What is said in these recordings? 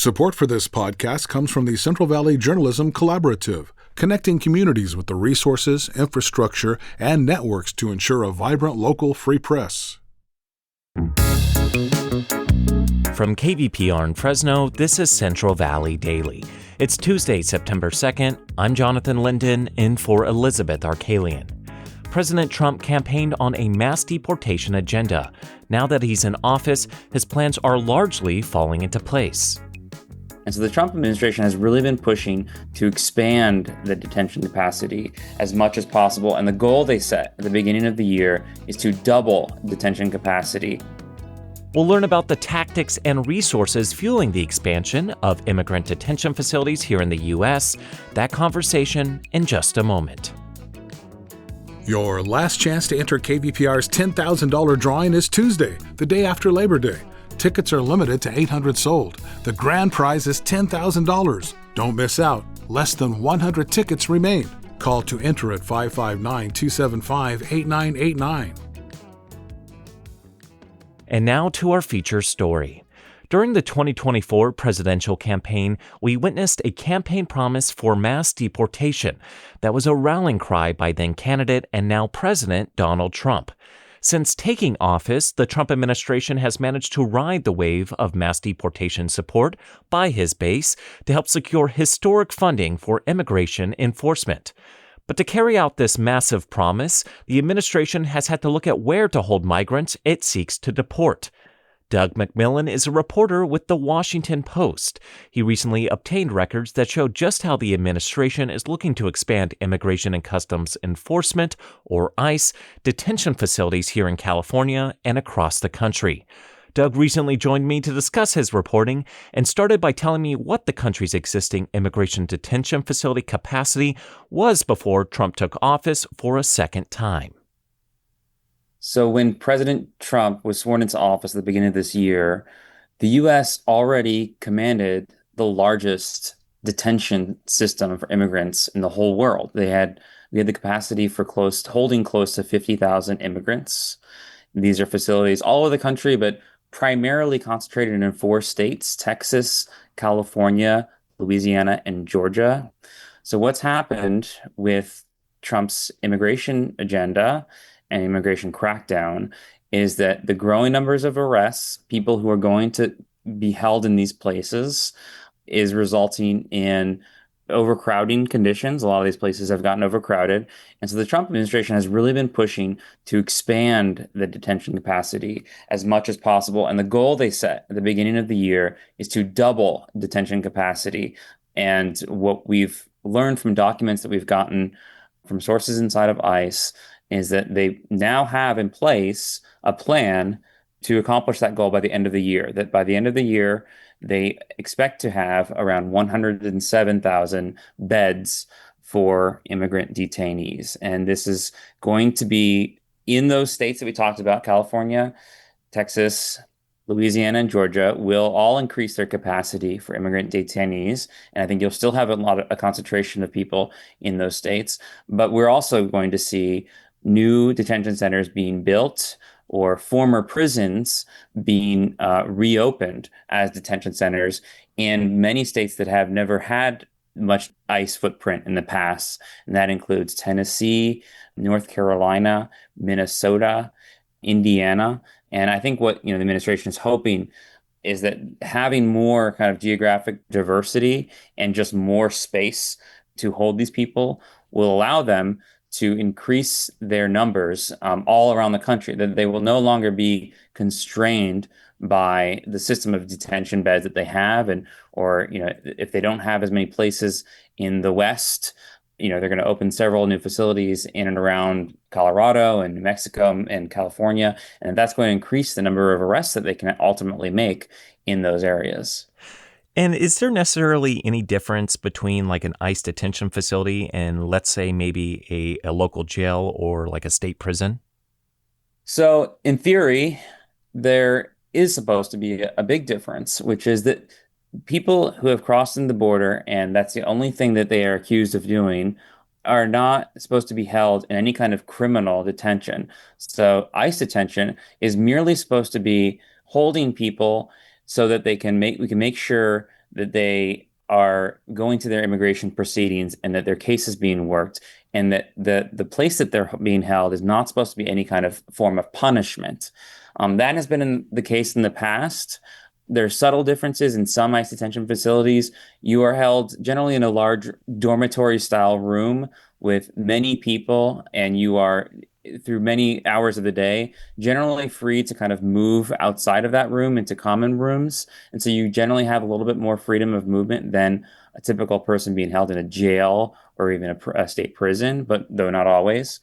Support for this podcast comes from the Central Valley Journalism Collaborative, connecting communities with the resources, infrastructure, and networks to ensure a vibrant local free press. From KVPR in Fresno, this is Central Valley Daily. It's Tuesday, September 2nd. I'm Jonathan Linden, in for Elizabeth Arkalian. President Trump campaigned on a mass deportation agenda. Now that he's in office, his plans are largely falling into place. And so the Trump administration has really been pushing to expand the detention capacity as much as possible. And the goal they set at the beginning of the year is to double detention capacity. We'll learn about the tactics and resources fueling the expansion of immigrant detention facilities here in the U.S. That conversation in just a moment. Your last chance to enter KVPR's $10,000 drawing is Tuesday, the day after Labor Day. Tickets are limited to 800 sold. The grand prize is $10,000. Don't miss out. Less than 100 tickets remain. Call to enter at 559-275-8989. And now to our feature story. During the 2024 presidential campaign, we witnessed a campaign promise for mass deportation that was a rallying cry by then-candidate and now President Donald Trump. Since taking office, the Trump administration has managed to ride the wave of mass deportation support by his base to help secure historic funding for immigration enforcement. But to carry out this massive promise, the administration has had to look at where to hold migrants it seeks to deport. Doug MacMillan is a reporter with The Washington Post. He recently obtained records that show just how the administration is looking to expand Immigration and Customs Enforcement, or ICE, detention facilities here in California and across the country. Doug recently joined me to discuss his reporting and started by telling me what the country's existing immigration detention facility capacity was before Trump took office for a second time. So when President Trump was sworn into office at the beginning of this year, the U.S. already commanded the largest detention system for immigrants in the whole world. We had the capacity for holding close to 50,000 immigrants. These are facilities all over the country, but primarily concentrated in 4 states: Texas, California, Louisiana, and Georgia. So what's happened with Trump's immigration agenda and immigration crackdown is that the growing numbers of arrests, people who are going to be held in these places, is resulting in overcrowding conditions. A lot of these places have gotten overcrowded. And so the Trump administration has really been pushing to expand the detention capacity as much as possible. And the goal they set at the beginning of the year is to double detention capacity. And what we've learned from documents that we've gotten from sources inside of ICE is that they now have in place a plan to accomplish that goal by the end of the year, that by the end of the year, they expect to have around 107,000 beds for immigrant detainees. And this is going to be in those states that we talked about: California, Texas, Louisiana, and Georgia will all increase their capacity for immigrant detainees. And I think you'll still have a concentration of people in those states. But we're also going to see new detention centers being built or former prisons being reopened as detention centers in many states that have never had much ICE footprint in the past. And that includes Tennessee, North Carolina, Minnesota, Indiana. And I think what the administration is hoping is that having more kind of geographic diversity and just more space to hold these people will allow them to increase their numbers all around the country, that they will no longer be constrained by the system of detention beds that they have, or if they don't have as many places in the West, they're going to open several new facilities in and around Colorado and New Mexico and California, and that's going to increase the number of arrests that they can ultimately make in those areas. And is there necessarily any difference between like an ICE detention facility and, let's say, maybe a local jail or like a state prison? So in theory, there is supposed to be a big difference, which is that people who have crossed in the border and that's the only thing that they are accused of doing are not supposed to be held in any kind of criminal detention. So ICE detention is merely supposed to be holding people so that we can make sure that they are going to their immigration proceedings and that their case is being worked, and that the place that they're being held is not supposed to be any kind of form of punishment. That has been the case in the past. There are subtle differences in some ICE detention facilities. You are held generally in a large dormitory style room with many people, and you are through many hours of the day generally free to kind of move outside of that room into common rooms. And so you generally have a little bit more freedom of movement than a typical person being held in a jail or even a state prison, but though not always.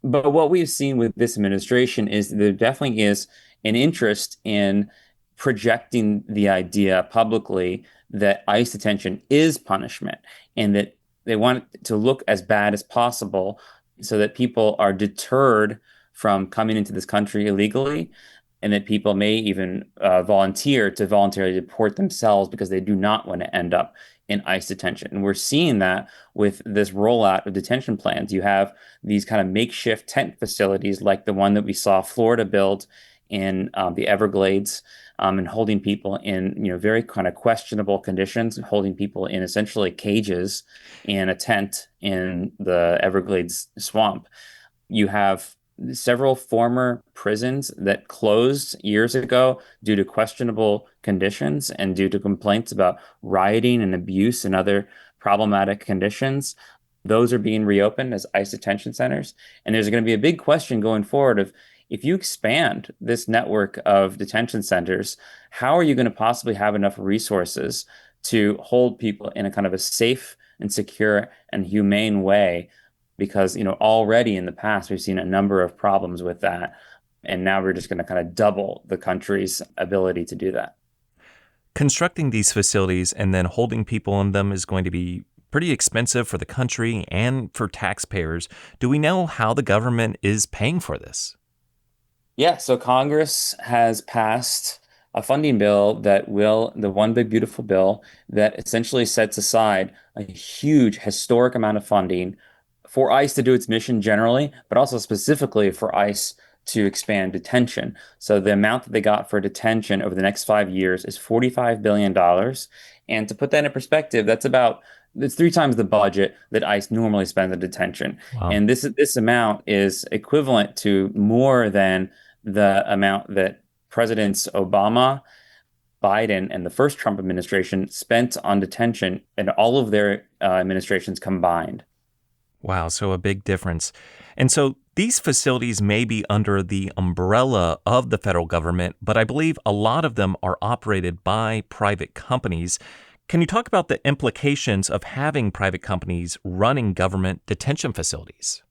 But what we've seen with this administration is there definitely is an interest in projecting the idea publicly that ICE detention is punishment and that they want it to look as bad as possible so that people are deterred from coming into this country illegally, and that people may even volunteer to voluntarily deport themselves because they do not want to end up in ICE detention. And we're seeing that with this rollout of detention plans. You have these kind of makeshift tent facilities like the one that we saw Florida build in the Everglades, and holding people in, very kind of questionable conditions, holding people in essentially cages in a tent in the Everglades swamp. You have several former prisons that closed years ago due to questionable conditions and due to complaints about rioting and abuse and other problematic conditions. Those are being reopened as ICE detention centers. And there's going to be a big question going forward of, if you expand this network of detention centers, how are you going to possibly have enough resources to hold people in a kind of a safe and secure and humane way? Because, already in the past, we've seen a number of problems with that. And now we're just going to kind of double the country's ability to do that. Constructing these facilities and then holding people in them is going to be pretty expensive for the country and for taxpayers. Do we know how the government is paying for this? Yeah, so Congress has passed a funding bill the one big beautiful bill that essentially sets aside a huge historic amount of funding for ICE to do its mission generally, but also specifically for ICE to expand detention. So the amount that they got for detention over the next 5 years is $45 billion. And to put that in perspective, it's 3 times the budget that ICE normally spends on detention. Wow. And this amount is equivalent to more than the amount that Presidents Obama, Biden, and the first Trump administration spent on detention in all of their administrations combined. Wow, so a big difference. And so these facilities may be under the umbrella of the federal government, but I believe a lot of them are operated by private companies. Can you talk about the implications of having private companies running government detention facilities?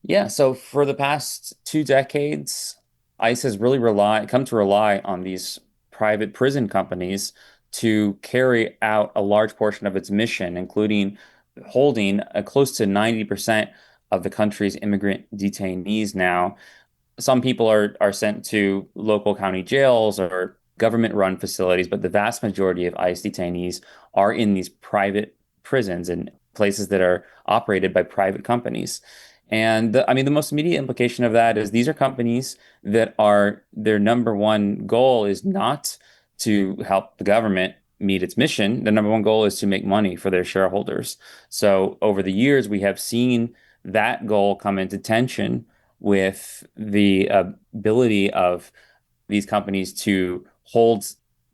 Yeah, so for the past 2 decades, ICE has really come to rely on these private prison companies to carry out a large portion of its mission, including holding close to 90% of the country's immigrant detainees now. Some people are sent to local county jails or government-run facilities, but the vast majority of ICE detainees are in these private prisons and places that are operated by private companies. And the most immediate implication of that is these are companies that are their number one goal is not to help the government meet its mission. The number one goal is to make money for their shareholders. So over the years, we have seen that goal come into tension with the ability of these companies to hold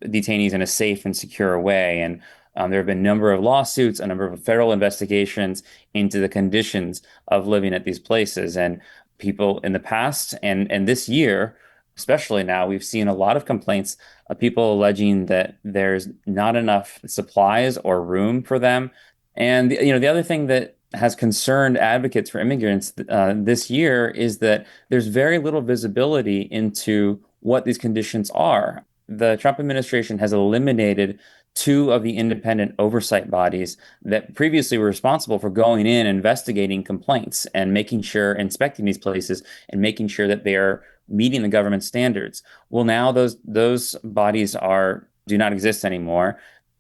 detainees in a safe and secure way. And there have been a number of lawsuits, a number of federal investigations into the conditions of living at these places. And people in the past and this year, especially now, we've seen a lot of complaints of people alleging that there's not enough supplies or room for them. And the other thing that has concerned advocates for immigrants this year is that there's very little visibility into what these conditions are. The Trump administration has eliminated 2 of the independent oversight bodies that previously were responsible for going in, investigating complaints, and making sure, inspecting these places, and making sure that they are meeting the government standards. Well, now those bodies do not exist anymore.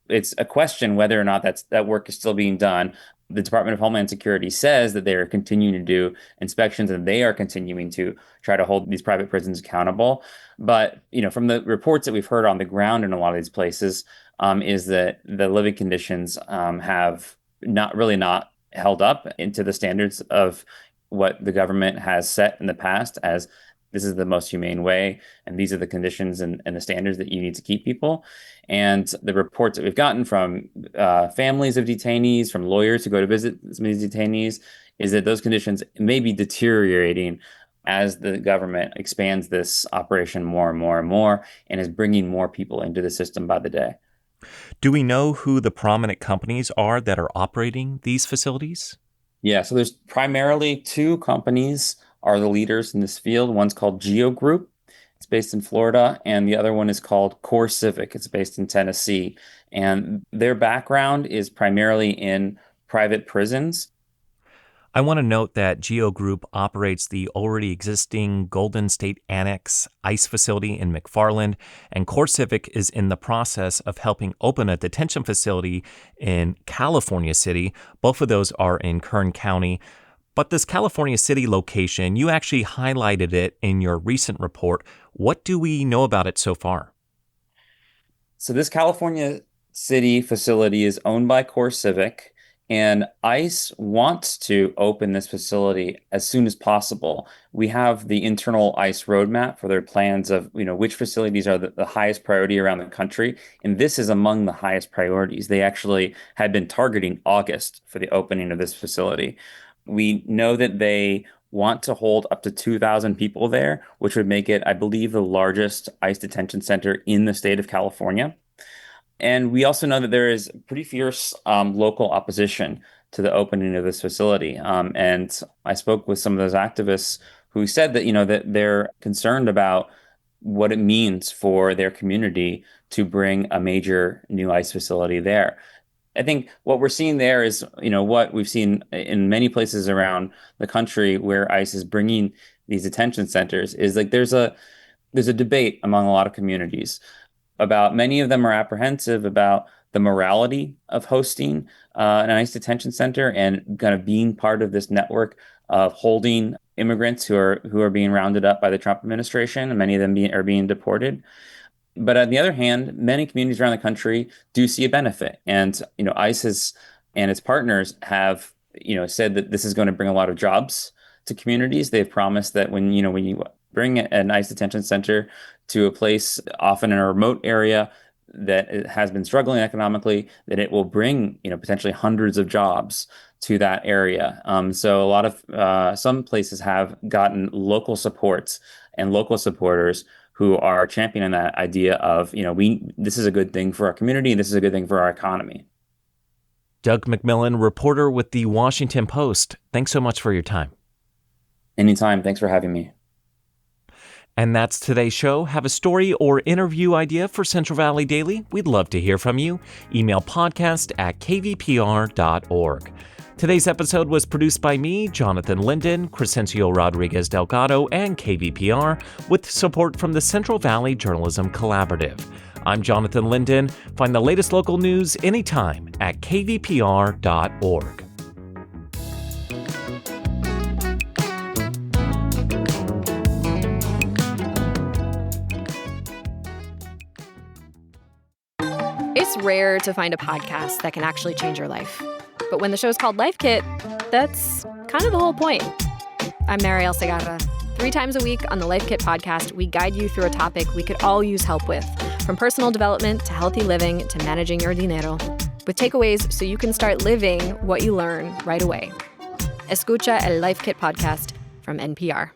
It's a question whether or not that work is still being done. The Department of Homeland Security says that they are continuing to do inspections and they are continuing to try to hold these private prisons accountable. But, from the reports that we've heard on the ground in a lot of these places, is that the living conditions have not held up into the standards of what the government has set in the past as this is the most humane way, and these are the conditions and the standards that you need to keep people. And the reports that we've gotten from families of detainees, from lawyers who go to visit some of these detainees, is that those conditions may be deteriorating as the government expands this operation more and more and more and is bringing more people into the system by the day. Do we know who the prominent companies are that are operating these facilities? Yeah, so there's primarily two companies are the leaders in this field. One's called Geo Group. It's based in Florida, and the other one is called Core Civic. It's based in Tennessee. And their background is primarily in private prisons. I want to note that Geo Group operates the already existing Golden State Annex ICE facility in McFarland, and CoreCivic is in the process of helping open a detention facility in California City. Both of those are in Kern County. But this California City location, you actually highlighted it in your recent report. What do we know about it so far? So this California City facility is owned by Core Civic, and ICE wants to open this facility as soon as possible. We have the internal ICE roadmap for their plans of, which facilities are the highest priority around the country, and this is among the highest priorities. They actually had been targeting August for the opening of this facility. We know that they want to hold up to 2,000 people there, which would make it, I believe, the largest ICE detention center in the state of California. And we also know that there is pretty fierce local opposition to the opening of this facility. And I spoke with some of those activists who said that, that they're concerned about what it means for their community to bring a major new ICE facility there. I think what we're seeing there is, what we've seen in many places around the country where ICE is bringing these detention centers is like there's a debate among a lot of communities about many of them are apprehensive about the morality of hosting an ICE detention center and kind of being part of this network of holding immigrants who are being rounded up by the Trump administration, and many of them are being deported. But on the other hand, many communities around the country do see a benefit. And, ICE and its partners have, said that this is going to bring a lot of jobs to communities. They've promised that when you bring an ICE detention center to a place, often in a remote area that it has been struggling economically, that it will bring, potentially hundreds of jobs to that area. So a lot of some places have gotten local supports and local supporters who are championing that idea of, this is a good thing for our community, and this is a good thing for our economy. Doug MacMillan, reporter with The Washington Post. Thanks so much for your time. Anytime. Thanks for having me. And that's today's show. Have a story or interview idea for Central Valley Daily? We'd love to hear from you. Email podcast@kvpr.org. Today's episode was produced by me, Jonathan Linden, Crescencio Rodriguez Delgado, and KVPR, with support from the Central Valley Journalism Collaborative. I'm Jonathan Linden. Find the latest local news anytime at kvpr.org. It's rare to find a podcast that can actually change your life. But when the show's called Life Kit, that's kind of the whole point. I'm Mariel Segarra. 3 times a week on the Life Kit podcast, we guide you through a topic we could all use help with, from personal development to healthy living to managing your dinero, with takeaways so you can start living what you learn right away. Escucha el Life Kit podcast from NPR.